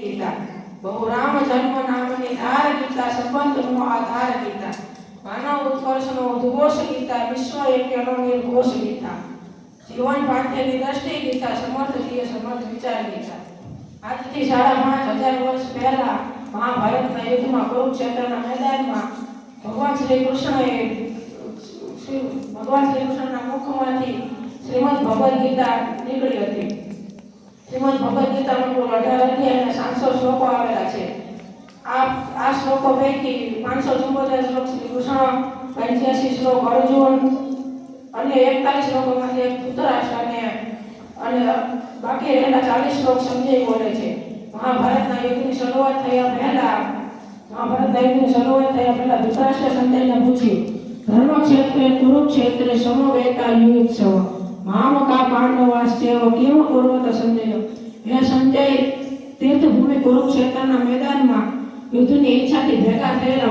ગીતા બહુ રામ જન્મ નામની ધાર ગીતા સંબંધનો આધાર ગીતા માનવ ઉત્કર્ષનો ઉદ્ઘોષ ગીતા વિશ્વ એક્યનો નિર્ઘોષ ગીતા જીવન પાઠ્યની દ્રષ્ટિ ગીતા સમર્થ જીએ સમર્થ વિચાર ગીતા આજથી 5,500 વર્ષ પહેલા મહાભારતના યુદ્ધમાં કુરુક્ષેત્રના મેદાનમાં ભગવાન શ્રી કૃષ્ણના મુખમાંથી શ્રીમદ ભગવદ ગીતા નીકળી હતી. શ્રીમદ ભગવદ ગીતામાં કુલ 18 અધ્યાય અને 700 શ્લોકો આવેલા છે. આ શ્લોકો પૈકી 574 શ્લોક શ્રી કૃષ્ણ, 85 શ્લોક અર્જુન અને 41 શ્લોકોમાંથી ધૃતરાષ્ટ્ર અને બાકી રહેલા 40 શ્લોક સંજય બોલે છે. મહાભારતના યુદ્ધની શરૂઆત થયા પહેલા ધૃતરાષ્ટ્ર સંજયને પૂછ્યું, ધર્મક્ષેત્રે કુરુક્ષેત્રે સમવેતા યુયુત્સવ મામકા પાંડવાશ્ચેવ કેમ કુર્વત સંજય. હે સંજય, તીર્થભૂમિ કુરુક્ષેત્રના મેદાનમાં યુદ્ધની ઈચ્છાથી ભેગા થયેલા